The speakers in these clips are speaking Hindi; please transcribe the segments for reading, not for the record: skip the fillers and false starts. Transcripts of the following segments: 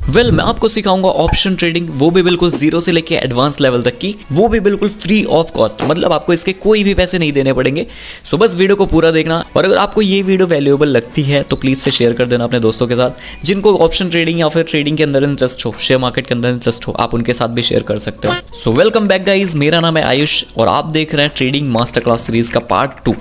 वेल मैं आपको सिखाऊंगा ऑप्शन ट्रेडिंग, वो भी बिल्कुल जीरो से लेके एडवांस लेवल तक की, वो भी बिल्कुल फ्री ऑफ कॉस्ट, मतलब आपको इसके कोई भी पैसे नहीं देने पड़ेंगे। सो बस वीडियो को पूरा देखना, और अगर आपको ये वीडियो वैल्यूएबल लगती है तो प्लीज से शेयर कर देना अपने दोस्तों के साथ जिनको ऑप्शन ट्रेडिंग या फिर ट्रेडिंग के अंदर इंटरेस्ट हो, शेयर मार्केट के अंदर इंटरेस्ट हो, आप उनके साथ भी शेयर कर सकते हो। सो वेलकम बैक गाइज, मेरा नाम है आयुष और आप देख रहे हैं ट्रेडिंग मास्टर क्लास सीरीज का पार्ट 2।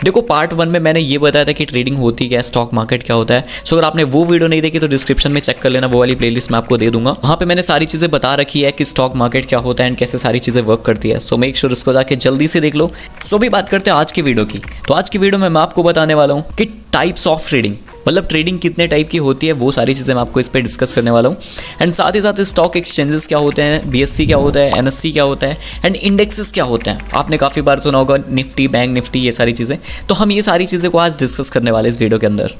देखो पार्ट 1 में मैंने ये बताया था कि ट्रेडिंग होती क्या है, स्टॉक मार्केट क्या होता है। सो अगर आपने वो वीडियो नहीं देखी तो डिस्क्रिप्शन में चेक कर लेना, वो वाली प्लेलिस्ट मैं आपको दे दूंगा। वहाँ पे मैंने सारी चीज़ें बता रखी है कि स्टॉक मार्केट क्या होता है एंड कैसे सारी चीज़ें वर्क करती है। सो मेक श्योर उसको जाके जल्दी से देख लो। सो अभी बात करते हैं आज की वीडियो की। तो आज की वीडियो में मैं आपको बताने वाला हूँ कि टाइप्स ऑफ ट्रेडिंग, मतलब ट्रेडिंग कितने टाइप की होती है, वो सारी चीज़ें मैं आपको इस पर डिस्कस करने वाला हूँ। एंड साथ ही साथ स्टॉक एक्सचेंजेस क्या होते हैं, BSE क्या होता है, NSE क्या होता है एंड इंडेक्सेस क्या होते हैं। आपने काफ़ी बार सुना होगा निफ्टी, बैंक निफ्टी, ये सारी चीज़ें। तो हम ये सारी चीज़ें को आज डिस्कस करने वाले इस वीडियो के अंदर।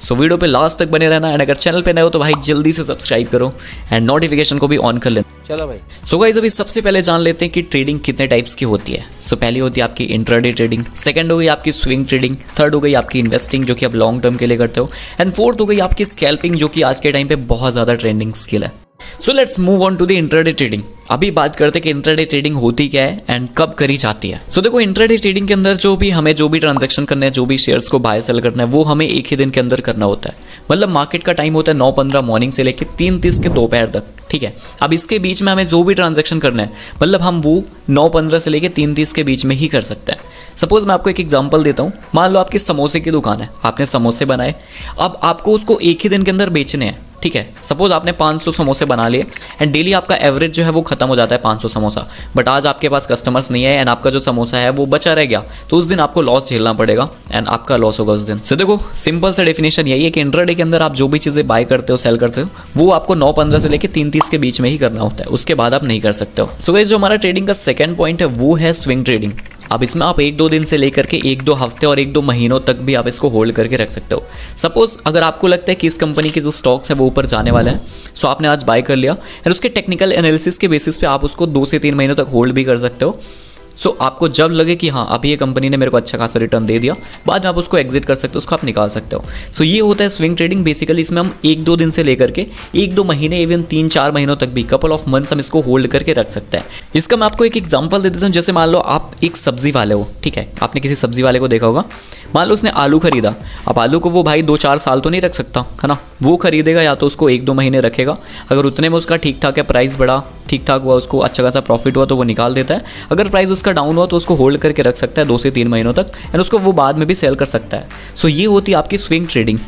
सो वीडियो पे लास्ट तक बने रहना, एंड अगर चैनल पे नए हो तो भाई जल्दी से सब्सक्राइब करो एंड नोटिफिकेशन को भी ऑन कर लेना। चलो भाई। सो गाइस अभी सबसे पहले जान लेते हैं कि ट्रेडिंग कितने टाइप्स की होती है। सो पहली होती है आपकी इंट्राडे ट्रेडिंग, सेकंड हो गई आपकी स्विंग ट्रेडिंग, थर्ड हो गई आपकी इन्वेस्टिंग जो कि आप लॉन्ग टर्म के लिए करते हो, एंड फोर्थ हो गई आपकी स्कैल्पिंग जो कि आज के टाइम पे बहुत ज़्यादा ट्रेंडिंग स्किल है। So let's move on to the intraday trading. अभी बात करते हैं कि इंट्राडे ट्रेडिंग होती क्या है एंड कब करी जाती है। सो देखो इंट्राडे ट्रेडिंग के अंदर जो भी ट्रांजैक्शन करना है, जो भी शेयर्स को बाय सेल करना है, वो हमें एक ही दिन के अंदर करना होता है। मतलब मार्केट का टाइम होता है 9:15 मॉर्निंग से लेकर 3:30 के दोपहर तक, ठीक है। अब इसके बीच में हमें जो भी ट्रांजैक्शन करना है, मतलब हम वो 9:15 से लेकर 3:30 के बीच में ही कर सकते हैं। सपोज मैं आपको एक एग्जांपल देता हूँ। मान लो आपकी समोसे की दुकान है, आपने समोसे बनाए, अब आपको उसको एक ही दिन के अंदर बेचने हैं, ठीक है। सपोज आपने 500 समोसे बना लिए एंड डेली आपका एवरेज जो है वो खत्म हो जाता है 500 समोसा, बट आज आपके पास कस्टमर्स नहीं है एंड आपका जो समोसा है वो बचा रह गया, तो उस दिन आपको लॉस झेलना पड़ेगा एंड आपका लॉस होगा उस दिन। सो देखो सिंपल सा डेफिनेशन यही है कि इंट्राडे के अंदर आप जो भी चीज़ें बाय करते हो, सेल करते हो, वो आपको 9:15 से लेकर 3:30 के बीच में ही करना होता है, उसके बाद आप नहीं कर सकते हो। सो गाइस जो हमारा ट्रेडिंग का सेकंड पॉइंट है वो है स्विंग ट्रेडिंग। अब इसमें आप 1-2 दिन से लेकर के 1-2 हफ्ते और 1-2 महीनों तक भी आप इसको होल्ड करके रख सकते हो। सपोज अगर आपको लगता है कि इस कंपनी के जो स्टॉक्स है वो ऊपर जाने वाले हैं, सो आपने आज बाय कर लिया एंड उसके टेक्निकल एनालिसिस के बेसिस पे आप उसको 2 से 3 महीनों तक होल्ड भी कर सकते हो। सो आपको जब लगे कि हाँ अभी ये कंपनी ने मेरे को अच्छा खासा रिटर्न दे दिया, बाद में आप उसको एग्जिट कर सकते हो, उसको आप निकाल सकते हो। सो ये होता है स्विंग ट्रेडिंग। बेसिकली इसमें हम 1-2 दिन से लेकर के 1-2 महीने, इवन 3-4 महीनों तक भी, कपल ऑफ मंथ्स हम इसको होल्ड करके रख सकते हैं। इसका मैं आपको एक एग्जांपल दे देता हूँ। जैसे मान लो आप एक सब्जी वाले हो, ठीक है, आपने किसी सब्जी वाले को देखा होगा, मान लो उसने आलू खरीदा। अब आलू को वो भाई 2-4 साल तो नहीं रख सकता है ना, वो खरीदेगा या तो उसको 1-2 महीने रखेगा, अगर उतने में उसका ठीक ठाक है, प्राइस बढ़ा, ठीक ठाक हुआ, उसको अच्छा खासा प्रॉफिट हुआ तो वो निकाल देता है। अगर प्राइस उसका डाउन हुआ तो उसको होल्ड करके रख सकता है 2 से 3 महीनों तक एंड उसको वो बाद में भी सेल कर सकता है। सो ये होती है आपकी स्विंग ट्रेडिंग।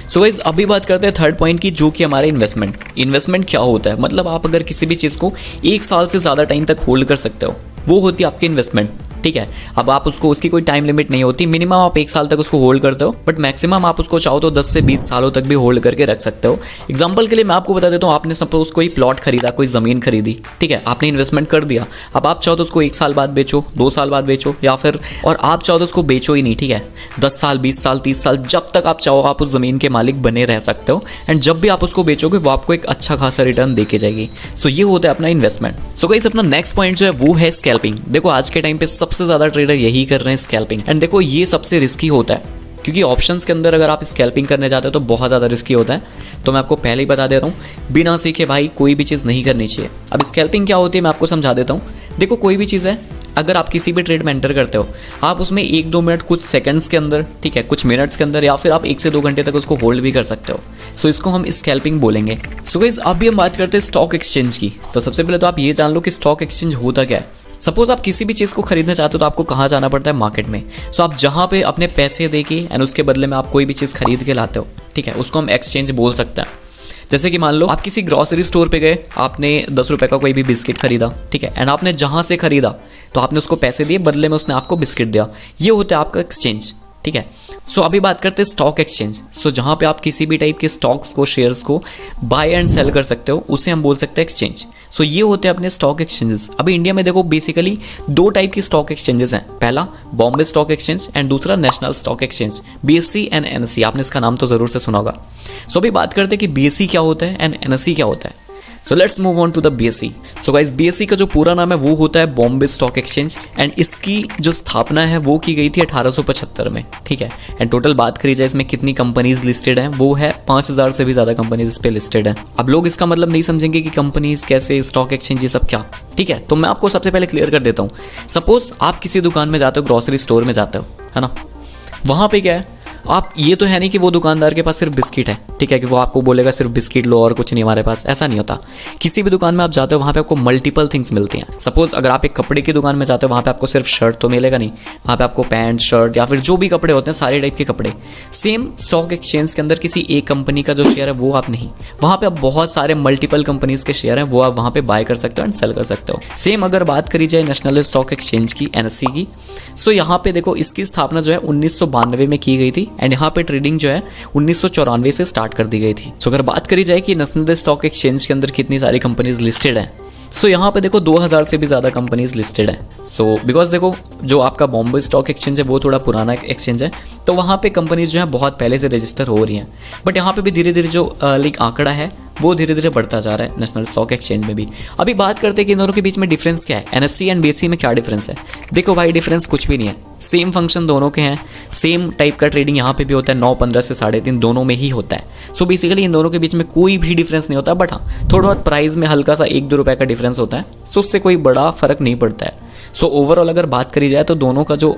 सो गाइस अभी बात करते हैं थर्ड पॉइंट की, जो कि हमारे इन्वेस्टमेंट। इन्वेस्टमेंट क्या होता है, मतलब आप अगर किसी भी चीज़ को 1 साल से ज़्यादा टाइम तक होल्ड कर सकते हो, वो होती है आपकी इन्वेस्टमेंट, ठीक है। अब आप उसको, उसकी कोई टाइम लिमिट नहीं होती, मिनिमम आप 1 साल तक उसको होल्ड करते हो, बट मैक्सिमम आप उसको चाहो तो 10 से 20 सालों तक भी होल्ड करके रख सकते हो। एग्जांपल के लिए मैं आपको बता देता हूँ, आपने सपोज कोई प्लॉट खरीदा, कोई ज़मीन खरीदी, ठीक है, आपने इन्वेस्टमेंट कर दिया। अब आप चाहो तो उसको 1 साल बाद बेचो, 2 साल बाद बेचो, या फिर और आप चाहो तो उसको बेचो ही नहीं, ठीक है। 10 साल, 20 साल, 30 साल, जब तक आप चाहो आप उस ज़मीन के मालिक बने रह सकते हो एंड जब भी आप उसको बेचोगे वो आपको एक अच्छा खासा रिटर्न देके जाएगी। सो ये होता है अपना इन्वेस्टमेंट। सो गाइस अपना नेक्स्ट पॉइंट जो है वो है स्कैल्पिंग। देखो आज के टाइम पे सबसे ज़्यादा ट्रेडर यही कर रहे हैं, स्कैल्पिंग। एंड देखो ये सबसे रिस्की होता है, क्योंकि ऑप्शंस के अंदर अगर आप स्कैल्पिंग करने जाते हो तो बहुत ज़्यादा रिस्की होता है। तो मैं आपको पहले ही बता दे रहा हूँ, बिना सीखे भाई कोई भी चीज़ नहीं करनी चाहिए। अब स्कैल्पिंग क्या होती है मैं आपको समझा देता हूँ। देखो कोई भी चीज़ है, अगर आप किसी भी ट्रेड में एंटर करते हो, आप उसमें 1-2 मिनट, कुछ सेकंड्स के अंदर, ठीक है, कुछ मिनट्स के अंदर, या फिर आप 1 से 2 घंटे तक उसको होल्ड भी कर सकते हो। सो इसको हम स्कैल्पिंग बोलेंगे। सो गाइस अभी हम बात करते हैं स्टॉक एक्सचेंज की। तो सबसे पहले तो आप ये जान लो कि स्टॉक एक्सचेंज होता क्या है। सपोज आप किसी भी चीज़ को खरीदना चाहते हो तो आपको कहाँ जाना पड़ता है, मार्केट में। सो आप जहाँ पे अपने पैसे दे के एंड उसके बदले में आप कोई भी चीज़ खरीद के लाते हो, ठीक है, उसको हम एक्सचेंज बोल सकते हैं। जैसे कि मान लो आप किसी ग्रॉसरी स्टोर पे गए, आपने 10 रुपये का कोई भी बिस्किट खरीदा, ठीक है, एंड आपने जहाँ से खरीदा तो आपने उसको पैसे दिए, बदले में उसने आपको बिस्किट दिया। ये होता है आपका एक्सचेंज, ठीक है। सो अभी बात करते हैं स्टॉक एक्सचेंज। सो जहाँ पे आप किसी भी टाइप के स्टॉक्स को, शेयर्स को बाय एंड सेल कर सकते हो, उसे हम बोल सकते हैं एक्सचेंज। सो ये होते हैं अपने स्टॉक एक्सचेंजेस। अभी इंडिया में देखो बेसिकली 2 टाइप की स्टॉक एक्सचेंजेस हैं। पहला बॉम्बे स्टॉक एक्सचेंज एंड दूसरा national stock exchange, BSE and NSE। आपने इसका नाम तो ज़रूर से सुना होगा। सो अभी बात करते हैं कि BSE क्या होता है एंड NSE क्या होता है। So let's move on to the BSE। So guys BSE का जो पूरा नाम है वो होता है बॉम्बे स्टॉक एक्सचेंज, एंड इसकी जो स्थापना है वो की गई थी 1875 में, ठीक है। एंड टोटल बात करी जाए इसमें कितनी कंपनीज लिस्टेड हैं, वो है 5000 से भी ज़्यादा कंपनीज इस पे लिस्टेड हैं। अब लोग इसका मतलब नहीं समझेंगे कि कंपनीज कैसे, स्टॉक एक्सचेंज, ये सब क्या, ठीक है। तो मैं आपको सबसे पहले क्लियर कर देता हूँ। सपोज आप किसी दुकान में जाते हो, ग्रॉसरी स्टोर में जाते हो, है ना, वहाँ पे क्या है, आप ये तो है नहीं कि वो दुकानदार के पास सिर्फ बिस्किट है, ठीक है, कि वो आपको बोलेगा सिर्फ बिस्किट लो और कुछ नहीं हमारे पास, ऐसा नहीं होता। किसी भी दुकान में आप जाते हो वहाँ पे आपको मल्टीपल थिंग्स मिलती हैं। सपोज अगर आप एक कपड़े की दुकान में जाते हो, वहाँ पे आपको सिर्फ शर्ट तो मिलेगा नहीं, वहाँ पे आपको पैंट, शर्ट या फिर जो भी कपड़े होते हैं सारे टाइप के कपड़े। सेम स्टॉक एक्सचेंज के अंदर किसी एक कंपनी का जो शेयर है वो आप नहीं, वहाँ पे आप बहुत सारे मल्टीपल कंपनीज के शेयर हैं वो आप वहाँ पे बाय कर सकते हो एंड सेल कर सकते हो। सेम अगर बात करी जाए नेशनल स्टॉक एक्सचेंज की, NSE की, सो यहाँ पे देखो इसकी स्थापना जो है 1992 में की गई थी एंड यहाँ पे ट्रेडिंग जो है 1994 से स्टार्ट कर दी गई थी। सो अगर बात करी जाए कि नेशनल स्टॉक एक्सचेंज के अंदर कितनी सारी कंपनीज लिस्टेड हैं, सो यहाँ पे देखो 2000 से भी ज़्यादा कंपनीज लिस्टेड हैं। सो बिकॉज देखो जो आपका बॉम्बे स्टॉक एक्सचेंज है वो थोड़ा पुराना एक्सचेंज है, तो वहाँ पे कंपनीज जो है बहुत पहले से रजिस्टर हो रही हैं। बट यहाँ पे भी धीरे धीरे जो लाइक आंकड़ा है वो धीरे धीरे बढ़ता जा रहा है नेशनल स्टॉक एक्सचेंज में भी। अभी बात करते हैं कि इन दोनों के बीच में डिफरेंस क्या है, NSE एंड BSE में क्या डिफरेंस है। देखो भाई डिफरेंस कुछ भी नहीं है, सेम फंक्शन दोनों के हैं, सेम टाइप का ट्रेडिंग यहाँ पे भी होता है, 9-15 से 3.5 दोनों में ही होता है। सो बेसिकली इन दोनों के बीच में कोई भी डिफरेंस नहीं होता, बट हाँ थोड़ा बहुत प्राइस में हल्का सा 1-2 रुपये का डिफरेंस होता है, सो उससे कोई बड़ा फर्क नहीं पड़ता है। सो ओवरऑल अगर बात करी जाए तो दोनों का जो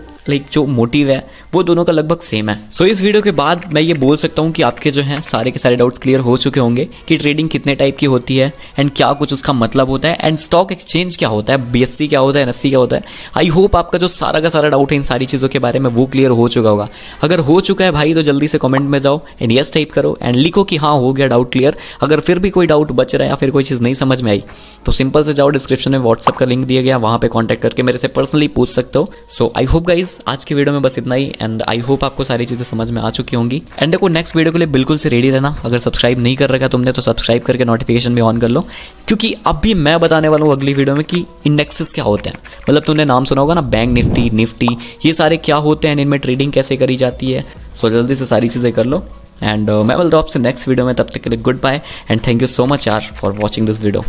जो मोटिव है वो दोनों का लगभग सेम है। सो इस वीडियो के बाद मैं ये बोल सकता हूँ कि आपके जो हैं सारे के सारे डाउट्स क्लियर हो चुके होंगे कि ट्रेडिंग कितने टाइप की होती है एंड क्या कुछ उसका मतलब होता है, एंड स्टॉक एक्सचेंज क्या होता है, BSE क्या होता है, NSE क्या होता है। आई होप आपका जो सारा का सारा डाउट है इन सारी चीज़ों के बारे में वो क्लियर हो चुका होगा। अगर हो चुका है भाई तो जल्दी से कमेंट में जाओ एंड यस टाइप करो एंड लिखो कि हाँ हो गया डाउट क्लियर। अगर फिर भी कोई डाउट बच रहा है या फिर कोई चीज़ नहीं समझ में आई तो सिंपल से जाओ, डिस्क्रिप्शन में व्हाट्सअप का लिंक दिया गया, वहाँ पे कॉन्टैक्ट करके मेरे से पर्सनली पूछ सकते हो। सो आई होप गाइज आज की वीडियो में बस इतना ही, एंड आई होप आपको सारी चीज़ें समझ में आ चुकी होंगी। एंड देखो नेक्स्ट वीडियो के लिए बिल्कुल से रेडी रहना। अगर सब्सक्राइब नहीं कर रखा तुमने तो सब्सक्राइब करके नोटिफिकेशन भी ऑन कर लो, क्योंकि अभी मैं बताने वाला हूँ अगली वीडियो में कि इंडेक्सेस क्या होते हैं। मतलब तुमने नाम सुना होगा ना, बैंक निफ्टी, ये सारे क्या होते हैं, इनमें ट्रेडिंग कैसे करी जाती है। सो जल्दी से सारी चीज़ें कर लो एंड मैं मिलता हूँ आपसे नेक्स्ट वीडियो में। तब तक के लिए good bye and thank you so much यार फॉर वॉचिंग दिस वीडियो।